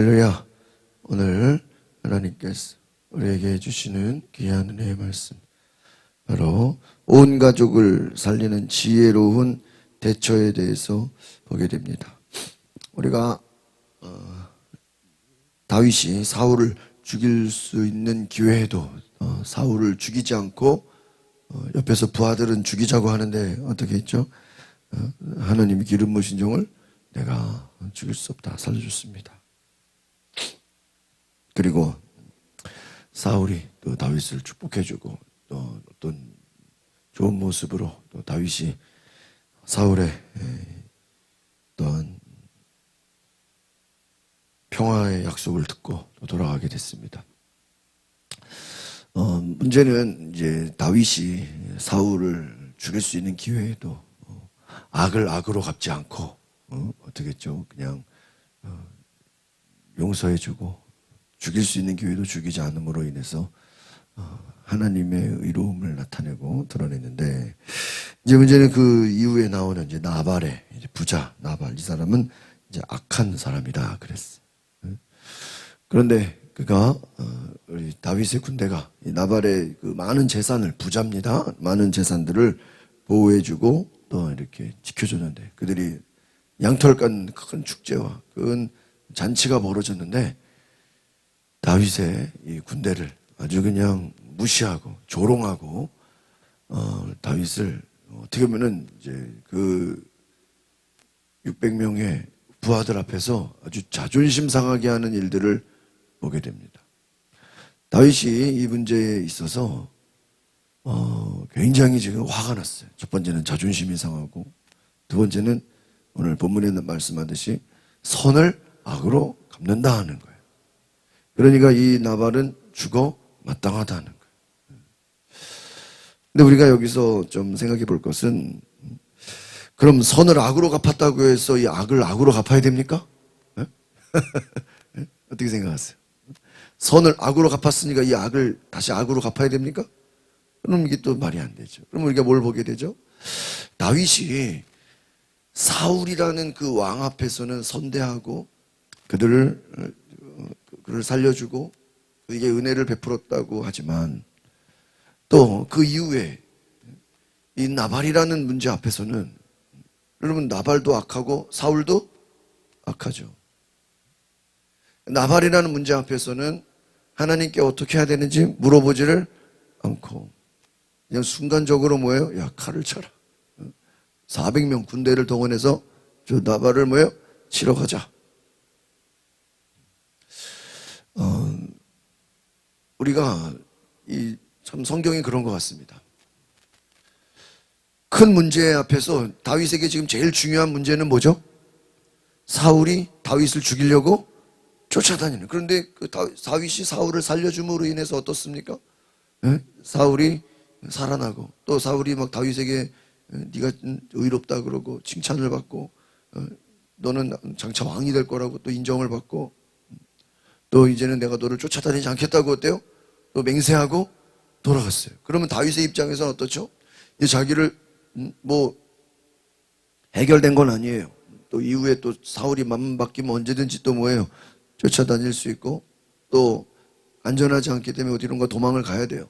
할렐루야. 오늘 하나님께서 우리에게 주시는 귀한 은혜의 말씀, 바로 온 가족을 살리는 지혜로운 대처에 대해서 보게 됩니다. 우리가 다윗이 사울을 죽일 수 있는 기회에도 사울을 죽이지 않고 옆에서 부하들은 죽이자고 하는데 어떻게 했죠? 하나님이 기름 부으신 종을 내가 죽일 수 없다, 살려줬습니다. 그리고 사울이 또 다윗을 축복해주고 또 어떤 좋은 모습으로 또 다윗이 사울의 또한 평화의 약속을 듣고 또 돌아가게 됐습니다. 문제는 이제 다윗이 사울을 죽일 수 있는 기회에도 악을 악으로 갚지 않고 어떻게 했죠? 그냥 용서해주고 죽일 수 있는 기회도 죽이지 않음으로 인해서 하나님의 의로움을 나타내고 드러냈는데, 이제 문제는 그 이후에 나오는 이제 나발의 이제 부자 나발, 이 사람은 이제 악한 사람이다 그랬어. 그런데 그가 우리 다윗의 군대가 이 나발의 그 많은 재산을, 부자입니다, 많은 재산들을 보호해주고 또 이렇게 지켜줬는데, 그들이 양털 깐 큰 축제와 큰 잔치가 벌어졌는데 다윗의 이 군대를 아주 그냥 무시하고 조롱하고 다윗을 어떻게 보면은 이제 그 600명의 부하들 앞에서 아주 자존심 상하게 하는 일들을 보게 됩니다. 다윗이 이 문제에 있어서 굉장히 지금 화가 났어요. 첫 번째는 자존심이 상하고, 두 번째는 오늘 본문에 말씀하듯이 선을 악으로 갚는다 하는 거예요. 그러니까 이 나발은 죽어 마땅하다는 거예요. 근데 우리가 여기서 좀 생각해 볼 것은, 그럼 선을 악으로 갚았다고 해서 이 악을 악으로 갚아야 됩니까? 어떻게 생각하세요? 선을 악으로 갚았으니까 이 악을 다시 악으로 갚아야 됩니까? 그럼 이게 또 말이 안 되죠. 그럼 우리가 뭘 보게 되죠? 다윗이 사울이라는 그 왕 앞에서는 선대하고 그를 살려주고 그에게 은혜를 베풀었다고 하지만, 또 그 이후에 이 나발이라는 문제 앞에서는, 여러분, 나발도 악하고 사울도 악하죠. 나발이라는 문제 앞에서는 하나님께 어떻게 해야 되는지 물어보지를 않고 그냥 순간적으로 뭐예요? 야, 칼을 쳐라. 400명 군대를 동원해서 저 나발을 뭐예요? 치러 가자. 우리가 참 성경이 그런 것 같습니다. 큰 문제 앞에서 다윗에게 지금 제일 중요한 문제는 뭐죠? 사울이 다윗을 죽이려고 쫓아다니는. 그런데 그 다윗이 사울을 살려줌으로 인해서 어떻습니까? 사울이 살아나고, 또 사울이 막 다윗에게 네가 의롭다 그러고 칭찬을 받고, 너는 장차 왕이 될 거라고 또 인정을 받고, 또 이제는 내가 너를 쫓아다니지 않겠다고 어때요? 또 맹세하고 돌아갔어요. 그러면 다윗의 입장에서는 어떻죠? 자기를 뭐 해결된 건 아니에요. 또 이후에 또 사울이 맘 바뀌면 언제든지 또 뭐예요? 쫓아다닐 수 있고, 또 안전하지 않기 때문에 어디론가 도망을 가야 돼요.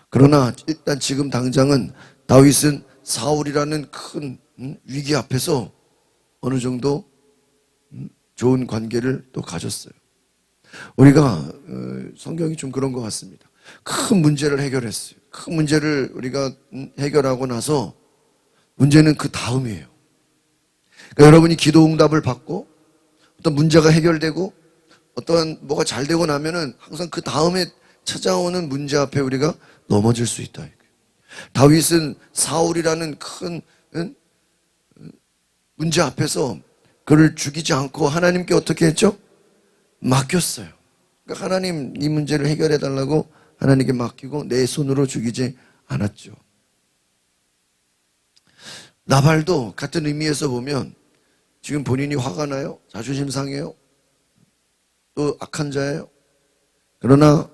그러나 일단 지금 당장은 다윗은 사울이라는 큰 위기 앞에서 어느 정도 좋은 관계를 또 가졌어요. 우리가 성경이 좀 그런 것 같습니다. 큰 문제를 해결했어요. 큰 문제를 우리가 해결하고 나서 문제는 그 다음이에요. 그러니까 여러분이 기도 응답을 받고 어떤 문제가 해결되고 어떠한 뭐가 잘 되고 나면은 항상 그 다음에 찾아오는 문제 앞에 우리가 넘어질 수 있다. 다윗은 사울이라는 큰 문제 앞에서 그를 죽이지 않고 하나님께 어떻게 했죠? 맡겼어요. 그러니까 하나님 이 문제를 해결해 달라고 하나님께 맡기고 내 손으로 죽이지 않았죠. 나발도 같은 의미에서 보면 지금 본인이 화가 나요? 자존심 상해요? 또 악한 자예요? 그러나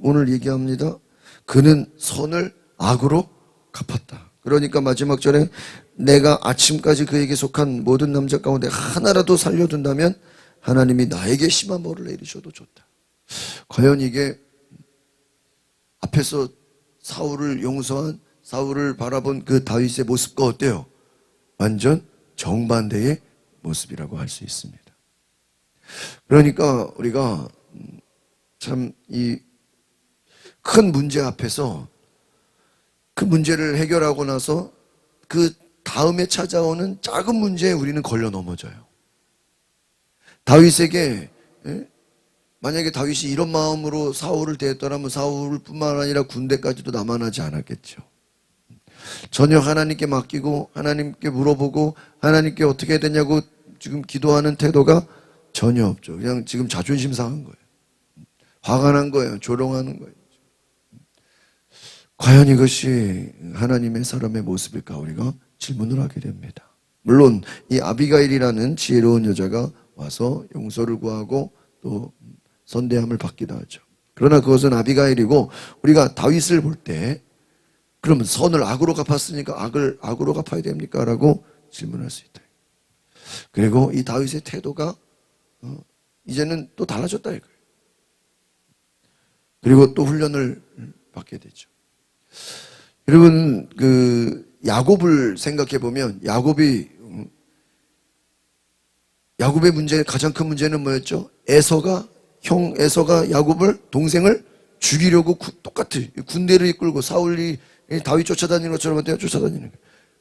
오늘 얘기합니다. 그는 선을 악으로 갚았다. 그러니까 마지막 절에 내가 아침까지 그에게 속한 모든 남자 가운데 하나라도 살려둔다면 하나님이 나에게 심한 벌을 내리셔도 좋다. 과연 이게 앞에서 사울을 용서한, 사울을 바라본 그 다윗의 모습과 어때요? 완전 정반대의 모습이라고 할 수 있습니다. 그러니까 우리가 참 이 큰 문제 앞에서 그 문제를 해결하고 나서 그 다음에 찾아오는 작은 문제에 우리는 걸려 넘어져요. 다윗에게, 만약에 다윗이 이런 마음으로 사울을 대했더라면 사울뿐만 아니라 군대까지도 남아나지 않았겠죠. 전혀 하나님께 맡기고 하나님께 물어보고 하나님께 어떻게 해야 되냐고 지금 기도하는 태도가 전혀 없죠. 그냥 지금 자존심 상한 거예요. 화가 난 거예요. 조롱하는 거예요. 과연 이것이 하나님의 사람의 모습일까? 우리가 질문을 하게 됩니다. 물론 이 아비가일이라는 지혜로운 여자가 와서 용서를 구하고 또 선대함을 받기도 하죠. 그러나 그것은 아비가일이고, 우리가 다윗을 볼 때 그러면 선을 악으로 갚았으니까 악을 악으로 갚아야 됩니까? 라고 질문할 수 있다. 그리고 이 다윗의 태도가 이제는 또 달라졌다 이거예요. 그리고 또 훈련을 받게 되죠. 여러분, 그 야곱을 생각해 보면 야곱의 문제, 가장 큰 문제는 뭐였죠? 형 에서가 야곱을, 동생을 죽이려고 똑같아 군대를 이끌고 사울이 다윗 쫓아다니는 것처럼 어때요? 쫓아다니는 거예요.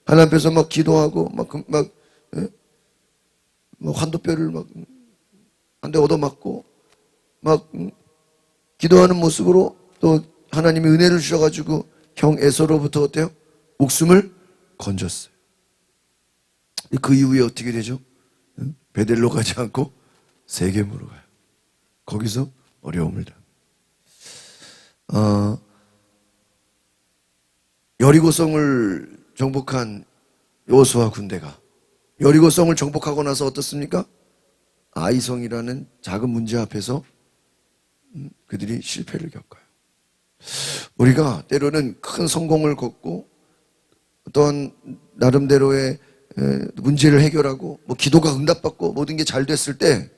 하나님 앞에서 막 기도하고 막 환도뼈를 막 한 대 얻어맞고 막 기도하는 모습으로 또 하나님이 은혜를 주셔가지고 형 에서로부터 어때요? 목숨을 건졌어요. 그 이후에 어떻게 되죠? 베델로 가지 않고 세겜으로 가요. 거기서 어려움을 당해요. 여리고성을 정복한 여호수아 군대가 여리고성을 정복하고 나서 어떻습니까? 아이성이라는 작은 문제 앞에서 그들이 실패를 겪어요. 우리가 때로는 큰 성공을 거두고 어떤 나름대로의 문제를 해결하고 뭐 기도가 응답받고 모든 게 잘 됐을 때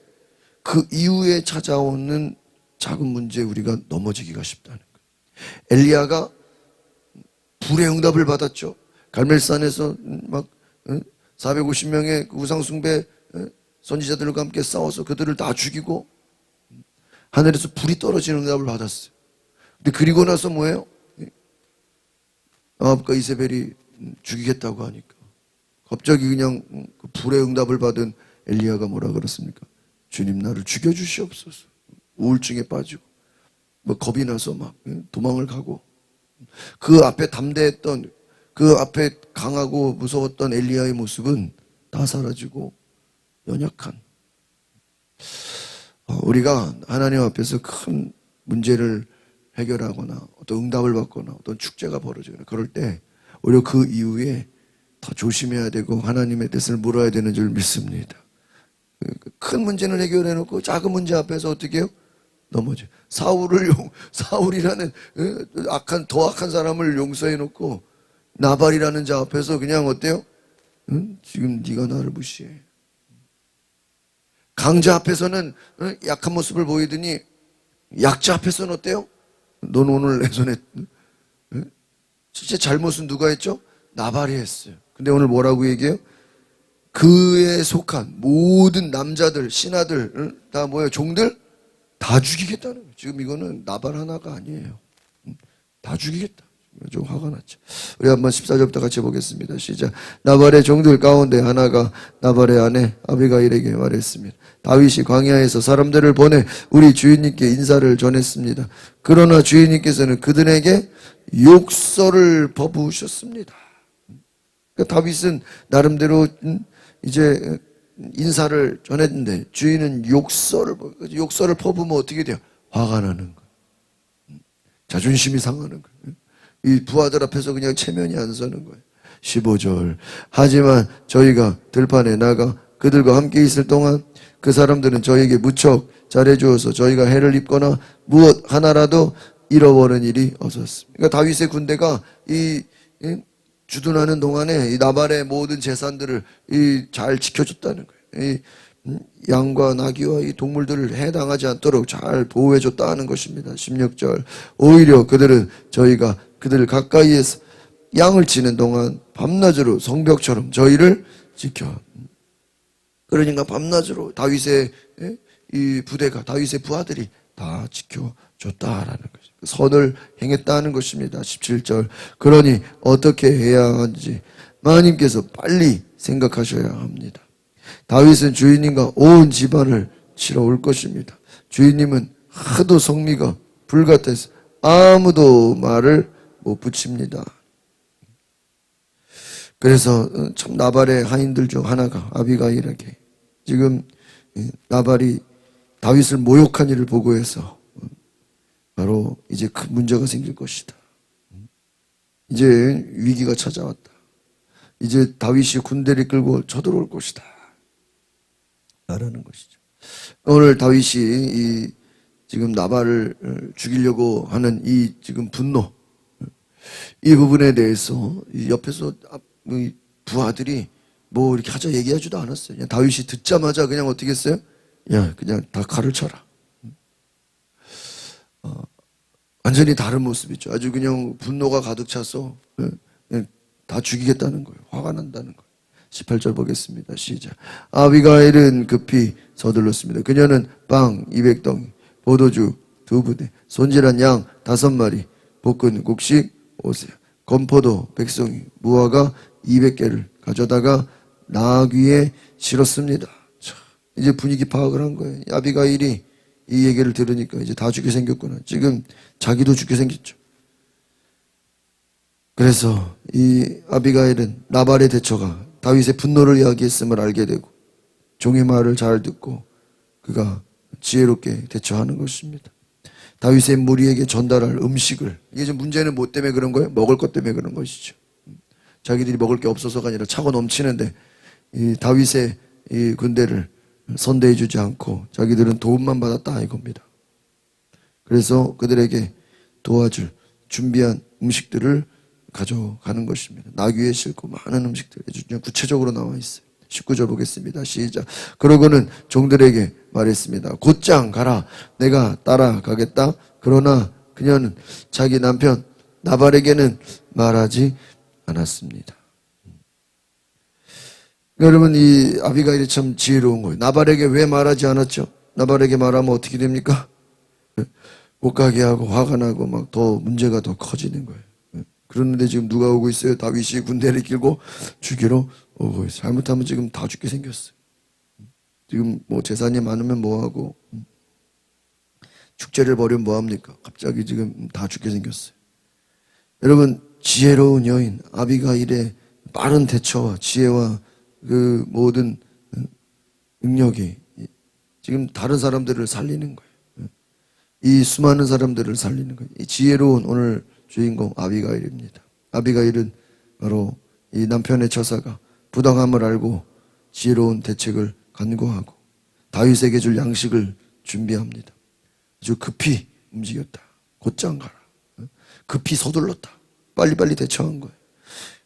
그 이후에 찾아오는 작은 문제에 우리가 넘어지기가 쉽다는 거예요. 엘리야가 불의 응답을 받았죠. 갈멜산에서 막 450명의 우상숭배 선지자들과 함께 싸워서 그들을 다 죽이고 하늘에서 불이 떨어지는 응답을 받았어요. 근데 그리고 나서 뭐예요? 아합과 이세벨이 죽이겠다고 하니까 갑자기 그냥 그 불의 응답을 받은 엘리야가 뭐라 그랬습니까? 주님, 나를 죽여주시옵소서. 우울증에 빠지고 뭐 겁이 나서 막 도망을 가고, 그 앞에 담대했던, 그 앞에 강하고 무서웠던 엘리야의 모습은 다 사라지고 연약한, 우리가 하나님 앞에서 큰 문제를 해결하거나 어떤 응답을 받거나 어떤 축제가 벌어지거나 그럴 때 오히려 그 이후에 더 조심해야 되고 하나님의 뜻을 물어야 되는 줄 믿습니다. 큰 문제는 해결해 놓고 작은 문제 앞에서 어떻게 해요? 넘어져. 사울이라는 더 악한 사람을 용서해 놓고 나발이라는 자 앞에서 그냥 어때요? 지금 네가 나를 무시해. 강자 앞에서는 약한 모습을 보이더니 약자 앞에서는 어때요? 넌 오늘 내 손에, 진짜 잘못은 누가 했죠? 나발이 했어요. 근데 오늘 뭐라고 얘기해요? 그에 속한 모든 남자들, 신하들, 다 뭐예요? 종들? 다 죽이겠다는 거예요. 지금 이거는 나발 하나가 아니에요. 다 죽이겠다. 좀 화가 났죠. 우리 한번 14절부터 같이 보겠습니다. 시작. 나발의 종들 가운데 하나가 나발의 아내 아비가일에게 말했습니다. 다윗이 광야에서 사람들을 보내 우리 주인님께 인사를 전했습니다. 그러나 주인님께서는 그들에게 욕설을 퍼부으셨습니다. 그러니까 다윗은 나름대로 이제 인사를 전했는데 주인은 욕설을 퍼부으면 어떻게 돼요? 화가 나는 거예요. 자존심이 상하는 거예요. 이 부하들 앞에서 그냥 체면이 안 서는 거예요. 15절. 하지만 저희가 들판에 나가 그들과 함께 있을 동안 그 사람들은 저희에게 무척 잘해주어서 저희가 해를 입거나 무엇 하나라도 잃어버린 일이 없었습니다. 그러니까 다윗의 군대가 주둔하는 동안에 이 나발의 모든 재산들을 잘 지켜줬다는 거예요. 양과 나귀와 이 동물들을 해당하지 않도록 잘 보호해줬다 하는 것입니다. 16절. 오히려 그들은 저희가 그들을 가까이에서 양을 치는 동안 밤낮으로 성벽처럼 저희를 지켜. 그러니까 밤낮으로 다윗의 이 부대가, 다윗의 부하들이 다 지켜줬다라는 거죠. 선을 행했다는 것입니다. 17절. 그러니 어떻게 해야 하는지 하나님께서 빨리 생각하셔야 합니다. 다윗은 주인님과 온 집안을 치러 올 것입니다. 주인님은 하도 성미가 불같아서 아무도 말을 못 붙입니다. 그래서 참 나발의 하인들 중 하나가 아비가일에게 지금 나발이 다윗을 모욕한 일을 보고해서 바로 이제 큰 문제가 생길 것이다. 이제 위기가 찾아왔다. 이제 다윗이 군대를 끌고 쳐들어올 것이다. 라는 것이죠. 오늘 다윗이 지금 나발을 죽이려고 하는 이 지금 분노, 이 부분에 대해서 옆에서 부하들이 뭐 이렇게 하자 얘기하지도 않았어요. 그냥 다윗이 듣자마자 그냥 어떻게 했어요? 야, 그냥 다 칼을 쳐라. 완전히 다른 모습이죠. 아주 그냥 분노가 가득 차서 다 죽이겠다는 거예요. 화가 난다는 거예요. 18절 보겠습니다. 시작. 아비가일은 급히 서둘렀습니다. 그녀는 빵 200덩이, 포도주 2부대, 손질한 양 5마리, 볶은 곡식 5세, 건포도 100송이, 무화과 200개를 가져다가 나귀에 실었습니다. 자, 이제 분위기 파악을 한 거예요. 아비가일이 이 얘기를 들으니까 이제 다 죽게 생겼구나. 지금 자기도 죽게 생겼죠. 그래서 이 아비가일은 나발의 대처가 다윗의 분노를 이야기했음을 알게 되고 종의 말을 잘 듣고 그가 지혜롭게 대처하는 것입니다. 다윗의 무리에게 전달할 음식을, 이게 좀 문제는 뭐 때문에 그런 거예요? 먹을 것 때문에 그런 것이죠. 자기들이 먹을 게 없어서가 아니라 차고 넘치는데 이 다윗의 이 군대를 선대해 주지 않고 자기들은 도움만 받았다 이겁니다. 그래서 그들에게 도와줄 준비한 음식들을 가져가는 것입니다. 나귀에 싣고 많은 음식들 그냥 구체적으로 나와 있어요. 19절 보겠습니다. 시작. 그러고는 종들에게 말했습니다. 곧장 가라. 내가 따라가겠다. 그러나 그녀는 자기 남편 나발에게는 말하지 않았습니다. 여러분, 이 아비가일이 참 지혜로운 거예요. 나발에게 왜 말하지 않았죠? 나발에게 말하면 어떻게 됩니까? 못 가게 하고 화가 나고 막 더 문제가 더 커지는 거예요. 그런데 지금 누가 오고 있어요? 다윗이 군대를 끌고 죽이러 오고 있어요. 잘못하면 지금 다 죽게 생겼어요. 지금 뭐 재산이 많으면 뭐하고 축제를 벌이면 뭐합니까? 갑자기 지금 다 죽게 생겼어요. 여러분, 지혜로운 여인 아비가일의 빠른 대처와 지혜와 그 모든 능력이 지금 다른 사람들을 살리는 거예요. 이 수많은 사람들을 살리는 거예요. 이 지혜로운 오늘 주인공 아비가일입니다. 아비가일은 바로 이 남편의 처사가 부당함을 알고 지혜로운 대책을 간구하고 다윗에게 줄 양식을 준비합니다. 아주 급히 움직였다. 곧장 가라. 급히 서둘렀다. 빨리빨리 대처한 거예요.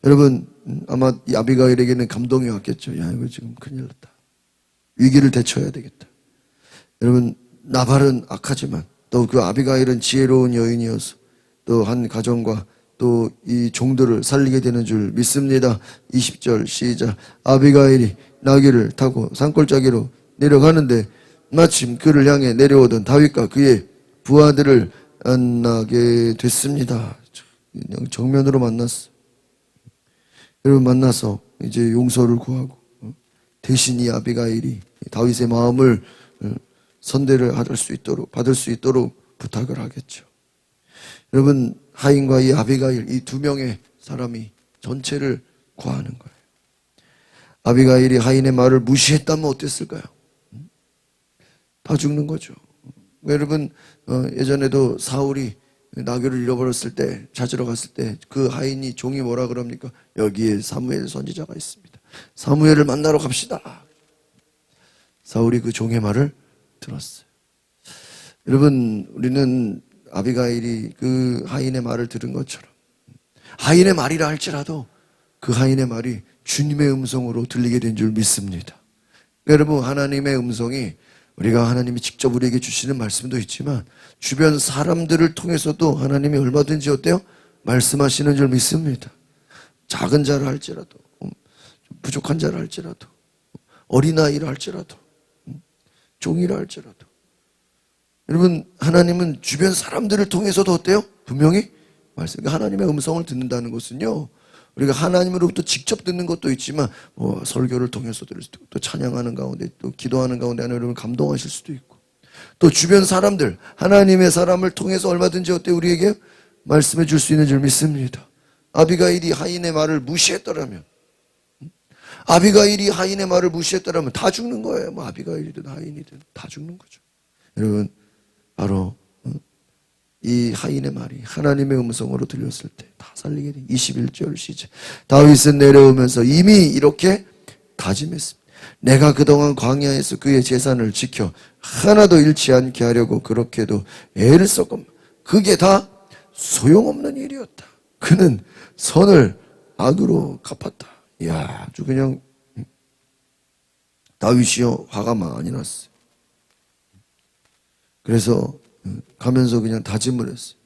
여러분, 아마 이 아비가일에게는 감동이 왔겠죠. 야, 이거 지금 큰일 났다. 위기를 대처해야 되겠다. 여러분, 나발은 악하지만 또 그 아비가일은 지혜로운 여인이어서 또 한 가정과 또 이 종들을 살리게 되는 줄 믿습니다. 20절 시작. 아비가일이 나귀를 타고 산골짜기로 내려가는데 마침 그를 향해 내려오던 다윗과 그의 부하들을 만나게 됐습니다. 정면으로 만났어. 여러분, 만나서 이제 용서를 구하고 대신 이 아비가일이 다윗의 마음을 선대를 받을 수 있도록 부탁을 하겠죠. 여러분, 하인과 이 아비가일, 이 두 명의 사람이 전체를 구하는 거예요. 아비가일이 하인의 말을 무시했다면 어땠을까요? 다 죽는 거죠. 여러분, 예전에도 사울이 나귀를 잃어버렸을 때, 찾으러 갔을 때 그 하인이 종이 뭐라 그럽니까? 여기에 사무엘 선지자가 있습니다. 사무엘을 만나러 갑시다. 사울이 그 종의 말을 들었어요. 여러분, 우리는 아비가일이 그 하인의 말을 들은 것처럼 하인의 말이라 할지라도 그 하인의 말이 주님의 음성으로 들리게 된 줄 믿습니다. 여러분, 하나님의 음성이 우리가 하나님이 직접 우리에게 주시는 말씀도 있지만 주변 사람들을 통해서도 하나님이 얼마든지 어때요? 말씀하시는 줄 믿습니다. 작은 자라 할지라도, 부족한 자라 할지라도, 어린아이라 할지라도, 종이라 할지라도. 여러분, 하나님은 주변 사람들을 통해서도 어때요? 분명히 말씀. 하나님의 음성을 듣는다는 것은요, 우리가 하나님으로부터 직접 듣는 것도 있지만 설교를 통해서 들을 수도 있고, 또 찬양하는 가운데, 또 기도하는 가운데 하나님을 감동하실 수도 있고, 또 주변 사람들, 하나님의 사람을 통해서 얼마든지 어때 우리에게 말씀해 줄 수 있는 줄 믿습니다. 아비가일이 하인의 말을 무시했더라면, 아비가일이 하인의 말을 무시했더라면 다 죽는 거예요. 뭐 아비가일이든 하인이든 다 죽는 거죠. 여러분, 바로 이 하인의 말이 하나님의 음성으로 들렸을 때 다 살리게 돼. 21절 시작. 다윗은 내려오면서 이미 이렇게 다짐했습니다. 내가 그동안 광야에서 그의 재산을 지켜 하나도 잃지 않게 하려고 그렇게도 애를 썼건 그게 다 소용없는 일이었다. 그는 선을 악으로 갚았다. 이야, 아주 그냥 다윗이요 화가 많이 났어요. 그래서 가면서 그냥 다짐을 했어요.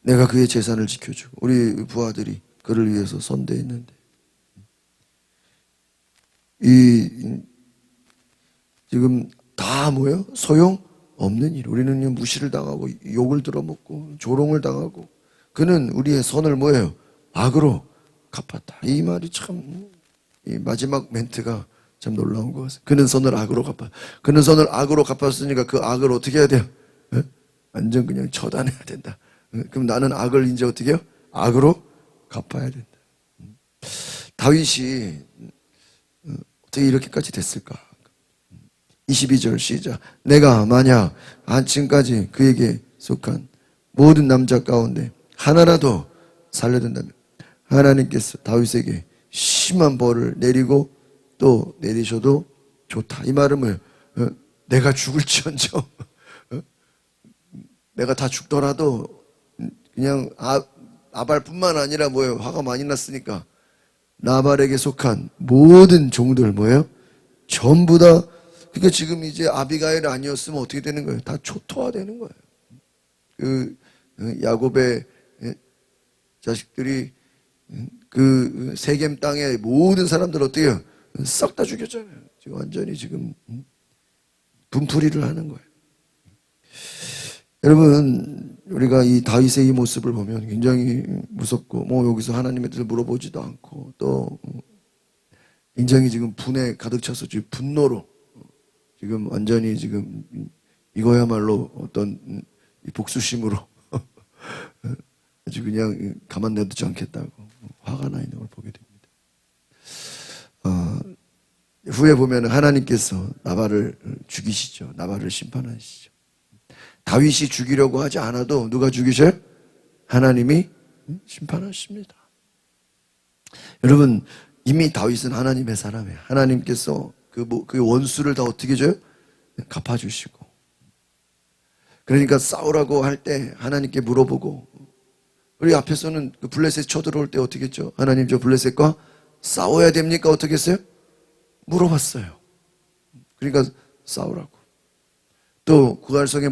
내가 그의 재산을 지켜주고, 우리 부하들이 그를 위해서 선대했는데 지금 다 뭐예요? 소용 없는 일. 우리는 무시를 당하고 욕을 들어먹고 조롱을 당하고, 그는 우리의 선을 뭐예요? 악으로 갚았다. 이 말이 참, 이 마지막 멘트가 참 놀라운 것 같아요. 그는 선을 악으로 갚았다. 그는 선을 악으로 갚았으니까 그 악을 어떻게 해야 돼요? 완전 그냥 처단해야 된다. 그럼 나는 악을 이제 어떻게 해요? 악으로 갚아야 된다. 다윗이 어떻게 이렇게까지 됐을까? 22절 시작. 내가 만약 지금까지 그에게 속한 모든 남자 가운데 하나라도 살려둔다면 하나님께서 다윗에게 심한 벌을 내리고 또 내리셔도 좋다. 이 말은 뭐예요? 내가 죽을지언정 내가 다 죽더라도 그냥 나발뿐만 아니라 뭐예요? 화가 많이 났으니까 나발에게 속한 모든 종들 뭐예요? 전부 다. 그러니까 지금 이제 아비가일 아니었으면 어떻게 되는 거예요? 다 초토화되는 거예요. 그 야곱의 자식들이 그 세겜 땅의 모든 사람들 어떻게 해요? 싹 다 죽였잖아요. 지금 완전히 지금 분풀이를 하는 거예요. 여러분, 우리가 이 다윗의 이 모습을 보면 굉장히 무섭고, 뭐 여기서 하나님의 뜻을 물어보지도 않고, 또 굉장히 지금 분에 가득 차서 지금 분노로 지금 완전히 지금 이거야말로 어떤 복수심으로 아주 그냥 가만 놔두지 않겠다고 화가 나 있는 걸 보게 됩니다. 후에 보면 하나님께서 나발을 죽이시죠. 나발을 심판하시죠. 다윗이 죽이려고 하지 않아도 누가 죽이셔요? 하나님이 심판하십니다. 여러분, 이미 다윗은 하나님의 사람이에요. 하나님께서 그 원수를 다 어떻게 줘요? 갚아주시고. 그러니까 싸우라고 할 때 하나님께 물어보고, 우리 앞에서는 그 블레셋 쳐들어올 때 어떻게 했죠? 하나님, 저 블레셋과 싸워야 됩니까? 어떻게 했어요? 물어봤어요. 그러니까 싸우라고. 또 구할성에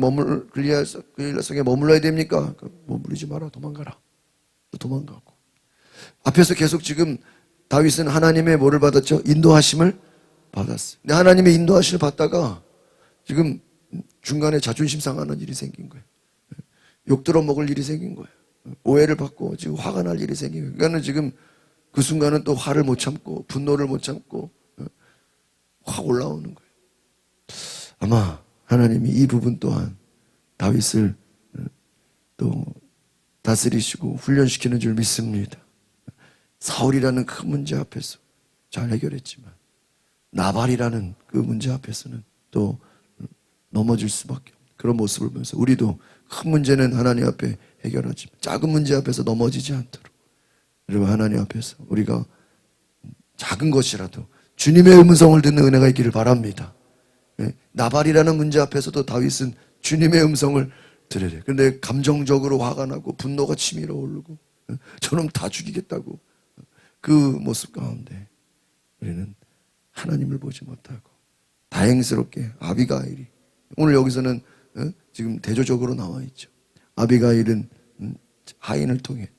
그일성에 머물러야 됩니까? 머무르지 마라, 도망가라. 또 도망가고. 앞에서 계속 지금 다윗은 하나님의 뭐를 받았죠? 인도하심을 받았어요. 근데 하나님의 인도하심을 받다가 지금 중간에 자존심 상하는 일이 생긴 거예요. 욕 들어먹을 일이 생긴 거예요. 오해를 받고 지금 화가 날 일이 생긴 거예요. 그러니까 지금 그 순간은 또 화를 못 참고 분노를 못 참고 확 올라오는 거예요. 아마 하나님이 이 부분 또한 다윗을 또 다스리시고 훈련시키는 줄 믿습니다. 사울이라는 큰 문제 앞에서 잘 해결했지만 나발이라는 그 문제 앞에서는 또 넘어질 수밖에 없는 그런 모습을 보면서 우리도 큰 문제는 하나님 앞에 해결하지만 작은 문제 앞에서 넘어지지 않도록, 여러분, 하나님 앞에서 우리가 작은 것이라도 주님의 음성을 듣는 은혜가 있기를 바랍니다. 나발이라는 문제 앞에서도 다윗은 주님의 음성을 들어야 돼요. 그런데 감정적으로 화가 나고 분노가 치밀어 오르고 저놈 다 죽이겠다고 그 모습 가운데 우리는 하나님을 보지 못하고 다행스럽게 아비가일이, 오늘 여기서는 지금 대조적으로 나와 있죠. 아비가일은 하인을 통해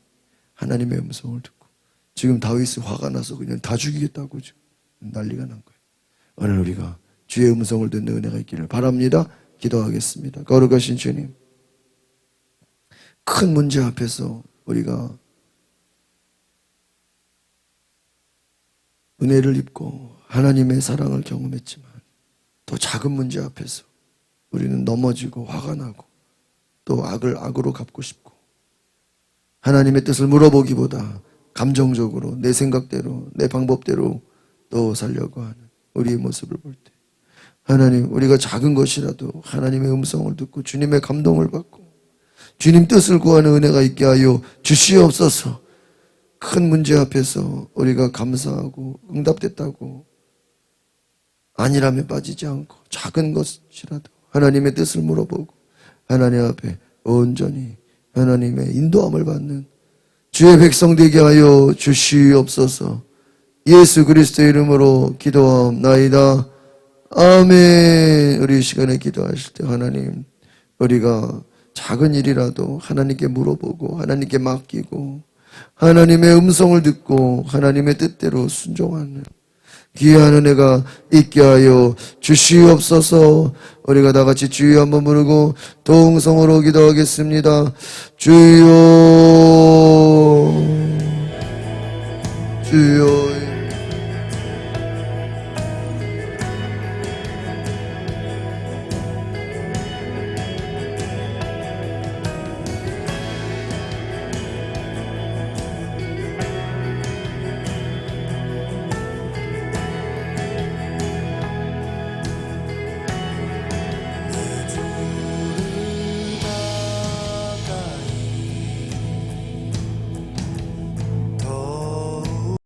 하나님의 음성을 듣고, 지금 다윗이 화가 나서 그냥 다 죽이겠다고 지금 난리가 난 거예요. 오늘 우리가 주의 음성을 듣는 은혜가 있기를 바랍니다. 기도하겠습니다. 거룩하신 주님, 큰 문제 앞에서 우리가 은혜를 입고 하나님의 사랑을 경험했지만, 또 작은 문제 앞에서 우리는 넘어지고 화가 나고 또 악을 악으로 갚고 싶고, 하나님의 뜻을 물어보기보다 감정적으로 내 생각대로 내 방법대로 또 살려고 하는 우리의 모습을 볼 때, 하나님, 우리가 작은 것이라도 하나님의 음성을 듣고 주님의 감동을 받고 주님 뜻을 구하는 은혜가 있게 하여 주시옵소서. 큰 문제 앞에서 우리가 감사하고 응답됐다고 아니라면 빠지지 않고, 작은 것이라도 하나님의 뜻을 물어보고 하나님 앞에 온전히 하나님의 인도함을 받는 주의 백성 되게 하여 주시옵소서. 예수 그리스도의 이름으로 기도하옵나이다. 아멘. 우리 이 시간에 기도하실 때 하나님, 우리가 작은 일이라도 하나님께 물어보고 하나님께 맡기고 하나님의 음성을 듣고 하나님의 뜻대로 순종하는 귀한 은혜가 있게 하여 주시옵소서. 우리가 다 같이 주여 한번 부르고 동성으로 기도하겠습니다. 주여, 주여.